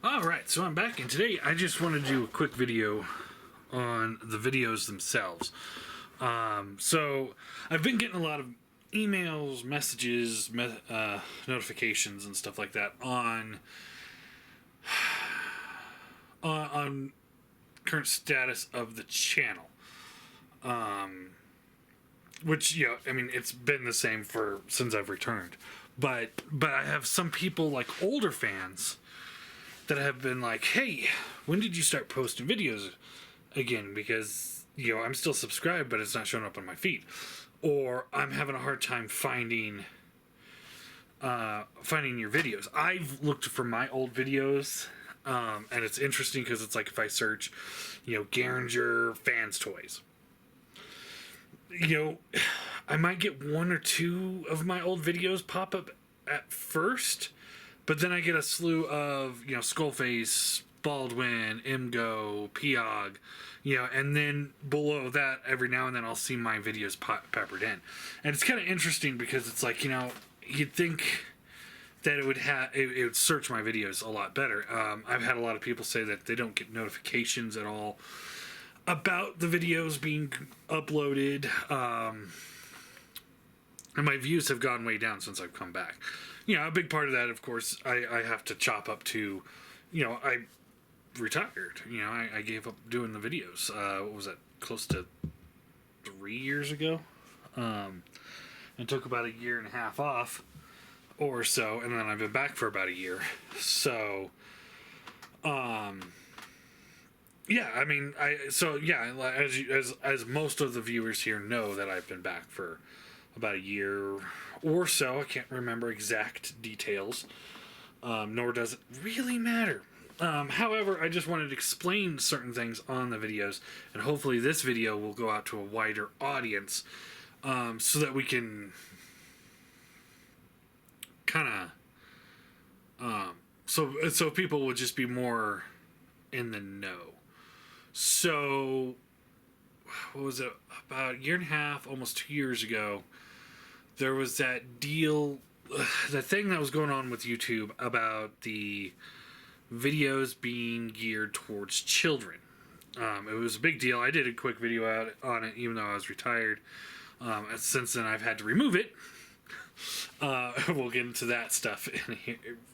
Alright, so I'm back, and today I just want to do a quick video on the videos themselves. So I've been getting a lot of emails, messages, notifications, and stuff like that on current status of the channel. Which, I mean, it's been the same since I've returned. But I have some people, like older fans, that have been like, hey, when did you start posting videos again? Because, I'm still subscribed, but it's not showing up on my feed. Or I'm having a hard time finding your videos. I've looked for my old videos, and it's interesting because it's like if I search, Garinger fans toys. I might get one or two of my old videos pop up at first, but then I get a slew of, Skullface, Baldwin, Imgo, Piog, and then below that, every now and then I'll see my videos peppered in. And it's kind of interesting because it's like, you'd think that it would search my videos a lot better. I've had a lot of people say that they don't get notifications at all about the videos being uploaded, and my views have gone way down since I've come back. A big part of that, of course, I have to chop up to, I retired. I gave up doing the videos. What was that? Close to 3 years ago. And took about 1.5 years off or so, and then I've been back for about a year. So, yeah, I mean, as most of the viewers here know that I've been back for about a year or so. I can't remember exact details, nor does it really matter. However, I just wanted to explain certain things on the videos, and hopefully this video will go out to a wider audience, so that we can kind of, so people will just be more in the know. So, what was it, about 1.5 years, almost 2 years ago, there was that deal, that thing that was going on with YouTube about the videos being geared towards children. It was a big deal. I did a quick video out on it, even though I was retired. Since then, I've had to remove it. We'll get into that stuff in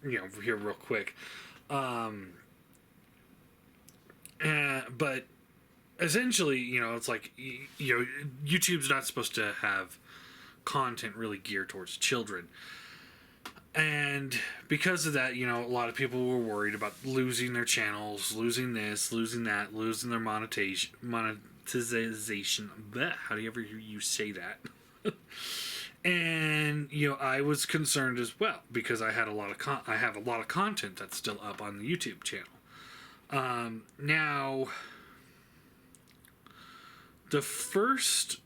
here real quick. But essentially, it's like, YouTube's not supposed to have content really geared towards children. And because of that, a lot of people were worried about losing their channels, losing this, losing that, losing their monetization. Bleh, however you say that. And, I was concerned as well, because I have a lot of content that's still up on the YouTube channel. Now, the first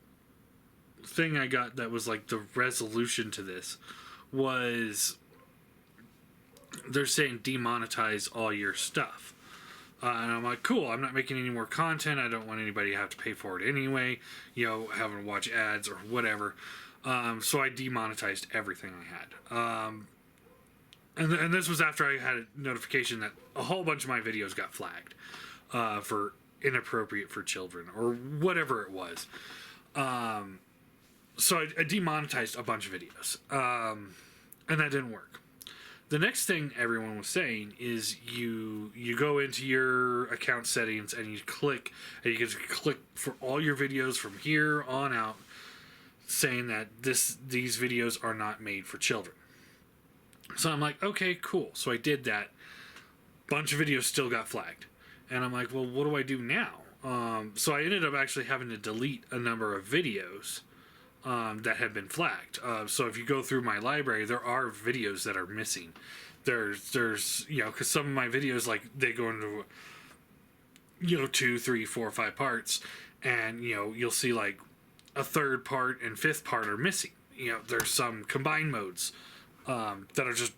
thing I got that was like the resolution to this was they're saying demonetize all your stuff. And I'm like, cool, I'm not making any more content. I don't want anybody to have to pay for it anyway, having to watch ads or whatever. So I demonetized everything I had. And this was after I had a notification that a whole bunch of my videos got flagged for inappropriate for children or whatever it was. So I demonetized a bunch of videos, and that didn't work. The next thing everyone was saying is you go into your account settings and you click for all your videos from here on out, saying that these videos are not made for children. So I'm like, okay, cool. So I did that. Bunch of videos still got flagged. And I'm like, well, what do I do now? So I ended up actually having to delete a number of videos that had been flagged. So if you go through my library, there are videos that are missing. There's because some of my videos, like, they go into, 2, 3, 4, 5 parts. And, you'll see, like, a third part and fifth part are missing. There's some combined modes that are just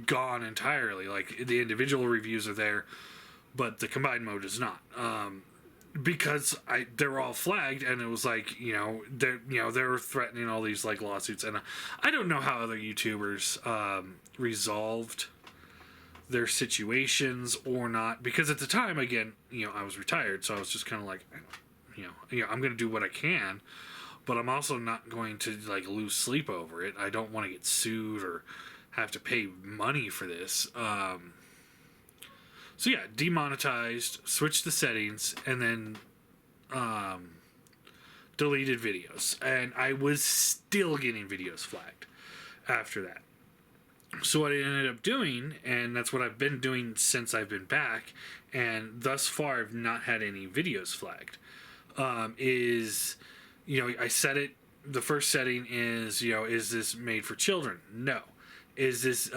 gone entirely. Like, the individual reviews are there, but the combined mode is not. Because they're all flagged, and it was like, they were threatening all these, like, lawsuits, and I don't know how other YouTubers resolved their situations or not, because at the time, again, I was retired, so I was just kind of like, I'm going to do what I can, but I'm also not going to like lose sleep over it. I don't want to get sued or have to pay money for this. So yeah, demonetized, switched the settings, and then deleted videos. And I was still getting videos flagged after that. So what I ended up doing, and that's what I've been doing since I've been back, and thus far I've not had any videos flagged, is, I set it, the first setting is, is this made for children? No. Is this,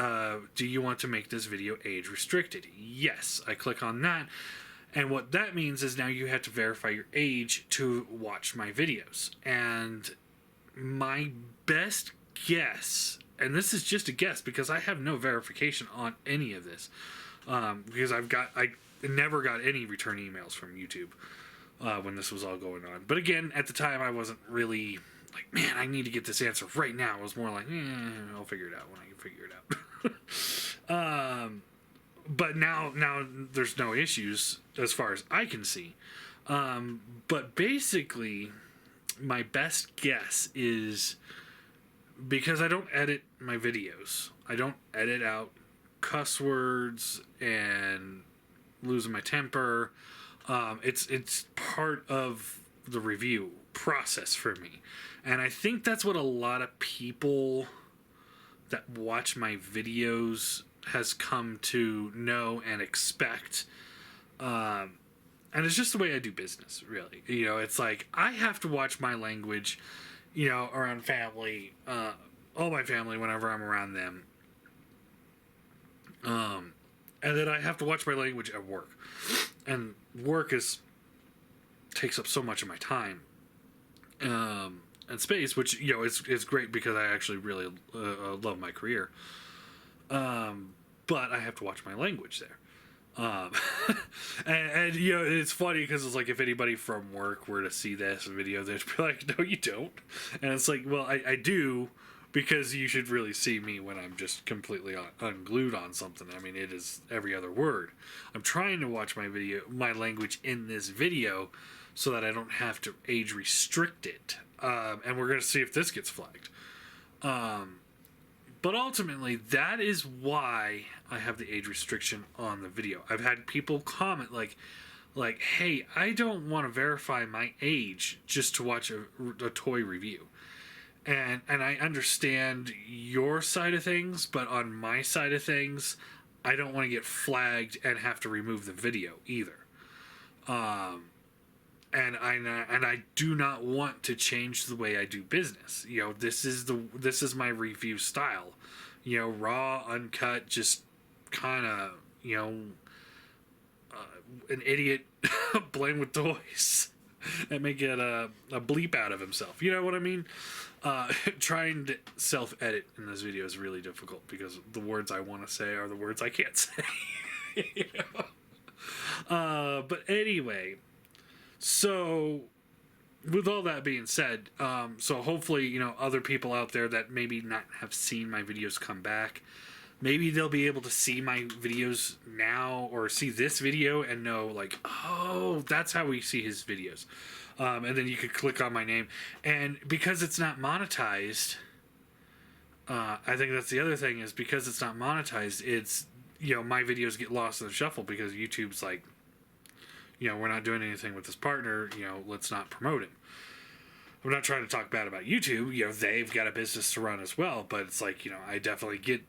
do you want to make this video age restricted? Yes. I click on that, and what that means is now you have to verify your age to watch my videos. And my best guess, and this is just a guess because I have no verification on any of this, because I never got any return emails from YouTube when this was all going on. But again, at the time I wasn't really like, man, I need to get this answer right now. I was more like, I'll figure it out when I can figure it out. But now there's no issues as far as I can see. But basically, my best guess is, because I don't edit my videos, I don't edit out cuss words and losing my temper. It's part of the review process for me. And I think that's what a lot of people that watch my videos has come to know and expect. And it's just the way I do business, really. It's like, I have to watch my language, around family, all my family whenever I'm around them. And then I have to watch my language at work. And work takes up so much of my time. And space, which is great because I actually really love my career. But I have to watch my language there. And it's funny because it's like, if anybody from work were to see this video, they'd be like, no, you don't. And it's like, well, I do, because you should really see me when I'm just completely unglued on something. I mean, it is every other word. I'm trying to watch my language in this video so that I don't have to age restrict it. And we're going to see if this gets flagged. But ultimately, that is why I have the age restriction on the video. I've had people comment like, hey, I don't want to verify my age just to watch a toy review. And I understand your side of things, but on my side of things, I don't want to get flagged and have to remove the video either. And I do not want to change the way I do business. This is my review style. Raw, uncut, just kind of, an idiot playing with toys and making a bleep out of himself. You know what I mean? Trying to self-edit in this video is really difficult because the words I want to say are the words I can't say. But anyway, so with all that being said, so hopefully, other people out there that maybe not have seen my videos come back, maybe they'll be able to see my videos now or see this video and know like, oh, that's how we see his videos. And then you could click on my name. And because it's not monetized, I think that's the other thing, is because it's not monetized, it's, my videos get lost in the shuffle because YouTube's like, we're not doing anything with this partner, let's not promote him. I'm not trying to talk bad about YouTube, they've got a business to run as well, but it's like, I definitely get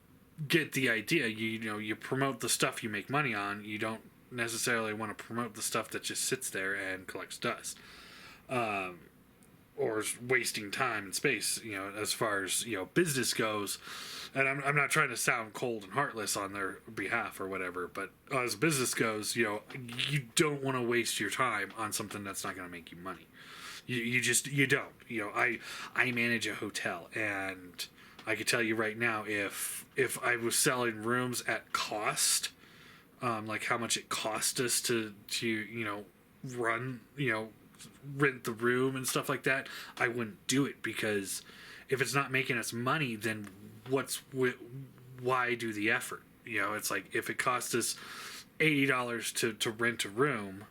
the idea. You promote the stuff you make money on. You don't necessarily want to promote the stuff that just sits there and collects dust. Or is wasting time and space, as far as, business goes. And I'm not trying to sound cold and heartless on their behalf or whatever, but as business goes, you don't want to waste your time on something that's not going to make you money. You don't. I manage a hotel, and I can tell you right now, if I was selling rooms at cost, like how much it cost us to run, rent the room and stuff like that, I wouldn't do it, because if it's not making us money, then why do the effort? You know, it's like if it costs us $80 to rent a room,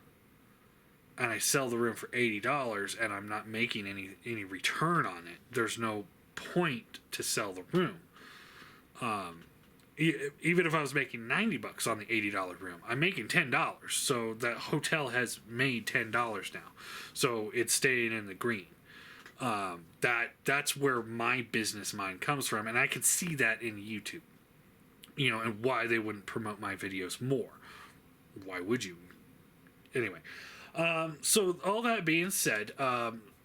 and I sell the room for $80, and I'm not making any return on it, there's no point to sell the room. Even if I was making $90 on the $80 room, I'm making $10. So that hotel has made $10 now. So it's staying in the green. That's where my business mind comes from, and I can see that in YouTube. You know, and why they wouldn't promote my videos more. Why would you? Anyway, so all that being said,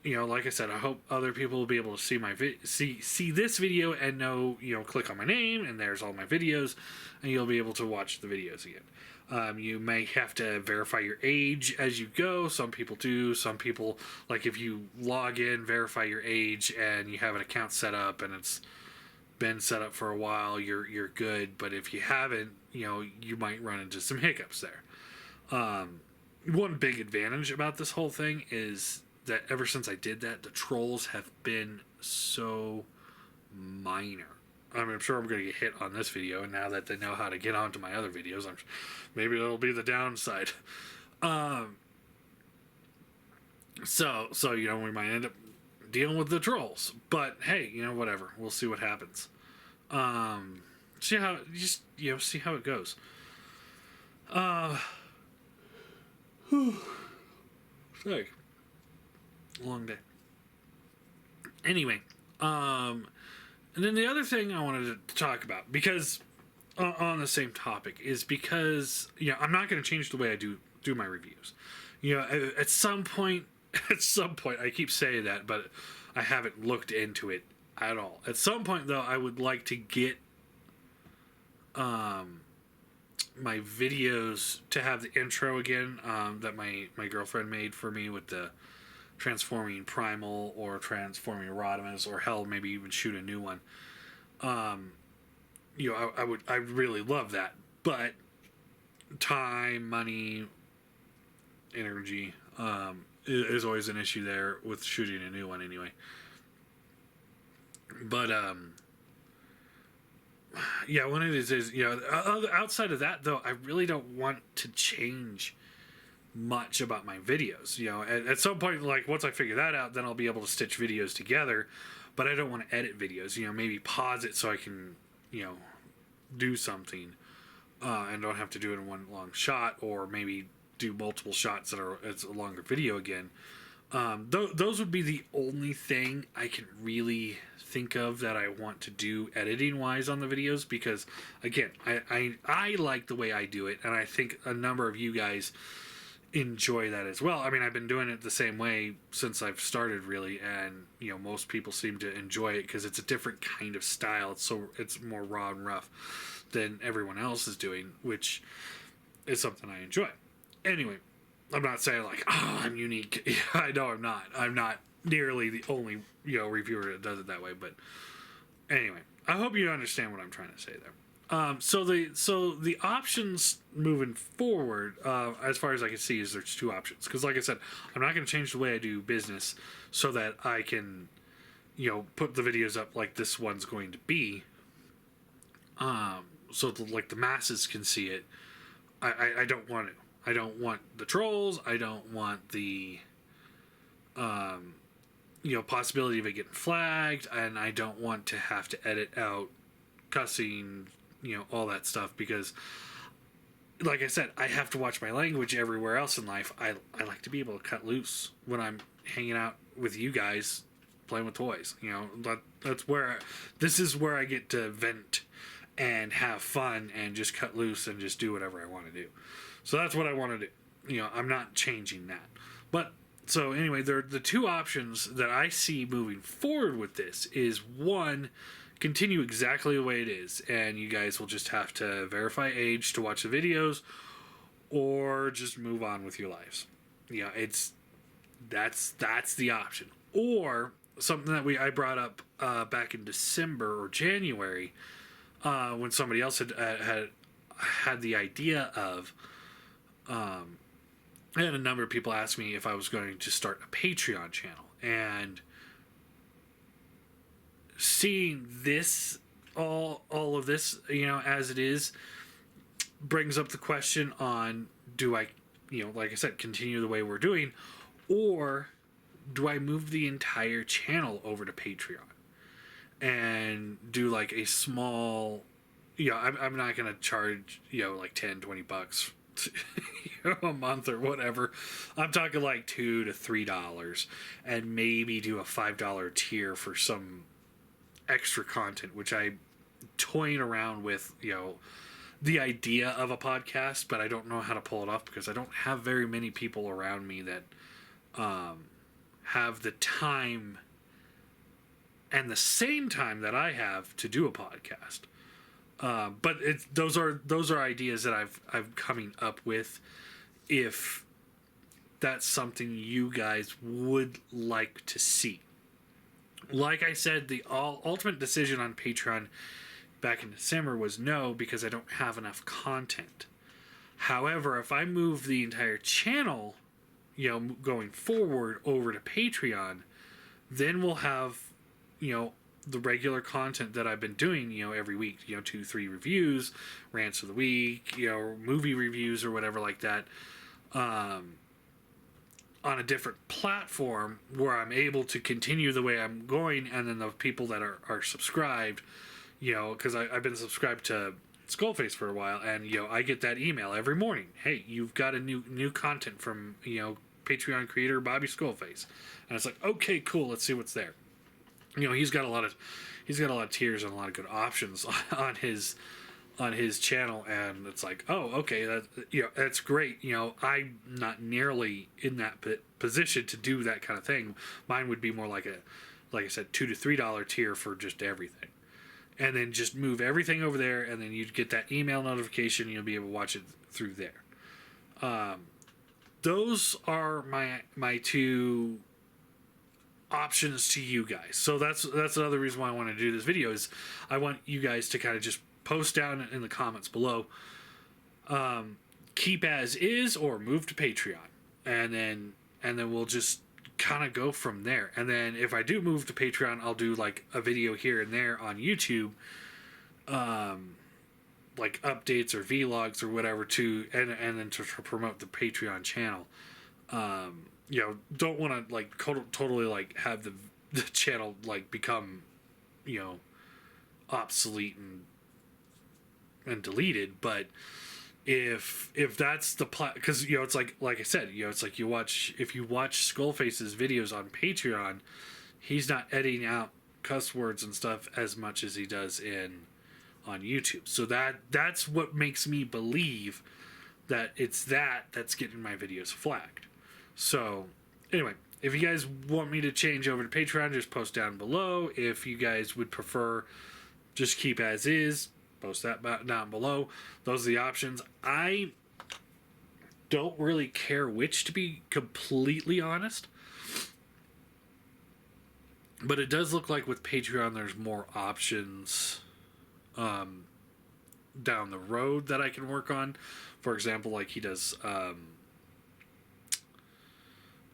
you know, like I said, I hope other people will be able to see my see this video and know, you know, click on my name and there's all my videos, and you'll be able to watch the videos again. You may have to verify your age as you go. Some people do. Some people, like if you log in, verify your age, and you have an account set up and it's been set up for a while, you're good. But if you haven't, you know, you might run into some hiccups there. One big advantage about this whole thing is that ever since I did that, the trolls have been so minor. I mean, I'm sure I'm going to get hit on this video, and now that they know how to get onto my other videos, maybe that'll be the downside. So you know, we might end up dealing with the trolls, but hey, you know, whatever. We'll see what happens. See how see how it goes. Sorry. Long day. Anyway, and then the other thing I wanted to talk about, because on the same topic, is because, you know, I'm not going to change the way I do my reviews. You know, at some point, I keep saying that, but I haven't looked into it at all. At some point, though, I would like to get my videos to have the intro again that my girlfriend made for me with the transforming Primal or transforming Rodimus, or hell, maybe even shoot a new one. You know, I really love that, but time, money, energy is always an issue there with shooting a new one anyway. But yeah, one of it is, you know, outside of that though, I really don't want to change much about my videos. You know, at some point, like once I figure that out, then I'll be able to stitch videos together. But I don't want to edit videos. You know, maybe pause it so I can, you know, do something and don't have to do it in one long shot, or maybe do multiple shots that are it's a longer video again. Those would be the only thing I can really think of that I want to do editing wise on the videos, because again, I like the way I do it, and I think a number of you guys enjoy that as well. I mean, I've been doing it the same way since I've started, really, and you know, most people seem to enjoy it because it's a different kind of style. It's more raw and rough than everyone else is doing, which is something I enjoy. Anyway, I'm not saying like, oh, I'm unique. Yeah, I know I'm not. I'm not nearly the only, you know, reviewer that does it that way. But anyway, I hope you understand what I'm trying to say there. So the options moving forward, as far as I can see, is there's two options. Because like I said, I'm not going to change the way I do business so that I can, you know, put the videos up like this one's going to be. So like the masses can see it. I don't want it. I don't want the trolls. I don't want the, you know, possibility of it getting flagged, and I don't want to have to edit out cussing, you know, all that stuff, because like I said, I have to watch my language everywhere else in life. I like to be able to cut loose when I'm hanging out with you guys playing with toys. You know, this is where I get to vent and have fun and just cut loose and just do whatever I want to do. So that's what I want to do. You know, I'm not changing that. But so anyway, the two options that I see moving forward with this is, one, continue exactly the way it is, and you guys will just have to verify age to watch the videos, or just move on with your lives. Yeah, that's the option. Or something that I brought up back in December or January, when somebody else had the idea of. I had a number of people ask me if I was going to start a Patreon channel, and seeing this, all of this, you know, as it is, brings up the question on, do I, like I said, continue the way we're doing, or do I move the entire channel over to Patreon and do like a small, I'm not going to charge, like 10, $20 a month or whatever. I'm talking like $2 to $3, and maybe do a $5 tier for some extra content, which I toying around with, the idea of a podcast, but I don't know how to pull it off because I don't have very many people around me that have the time and the same time that I have to do a podcast. But those are ideas that I'm coming up with. If that's something you guys would like to see, like I said, the ultimate decision on Patreon back in December was no, because I don't have enough content. However, if I move the entire channel, going forward over to Patreon, then we'll have, the regular content that I've been doing, every week, 2-3 reviews, rants of the week, movie reviews or whatever like that, on a different platform where I'm able to continue the way I'm going, and then the people that are subscribed, because I've been subscribed to Skullface for a while, and I get that email every morning. Hey, you've got a new content from Patreon creator Bobby Skullface, and it's like, okay, cool, let's see what's there. He's got a lot of tiers and a lot of good options on his channel, and it's like, oh, okay, that's great. I'm not nearly in that position to do that kind of thing. Mine would be more like I said, $2 to $3 tier for just everything, and then just move everything over there, and then you'd get that email notification. You'll be able to watch it through there. Those are my two options to you guys. So that's another reason why I want to do this video, is I want you guys to kind of just post down in the comments below, keep as is or move to Patreon, and then we'll just kind of go from there. And then if I do move to Patreon, I'll do like a video here and there on YouTube, like updates or vlogs or whatever, and then to promote the Patreon channel. Don't want to like totally like have the channel like become obsolete and deleted. But if that's the because it's like I said, it's like if you watch Skullface's videos on Patreon, he's not editing out cuss words and stuff as much as he does on YouTube. So that's what makes me believe that it's that's getting my videos flagged. So anyway, if you guys want me to change over to Patreon, just post down below. If you guys would prefer just keep as is, post that down below. Those are the options. I don't really care which, to be completely honest. But it does look like with Patreon there's more options down the road that I can work on. For example, like he does,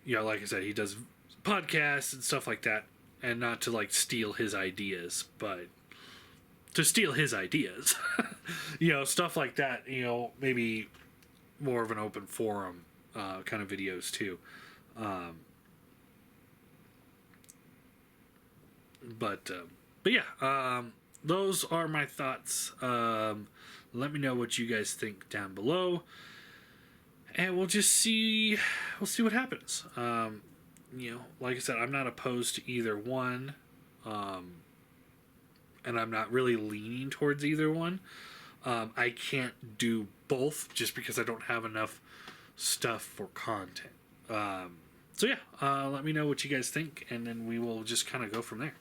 like I said, he does podcasts and stuff like that. And not to like steal his ideas, but to steal his ideas. Stuff like that, maybe more of an open forum kind of videos too. But yeah, those are my thoughts. Let me know what you guys think down below, and we'll see what happens. Like I said, I'm not opposed to either one, and I'm not really leaning towards either one. I can't do both just because I don't have enough stuff for content. So yeah, let me know what you guys think, and then we will just kind of go from there.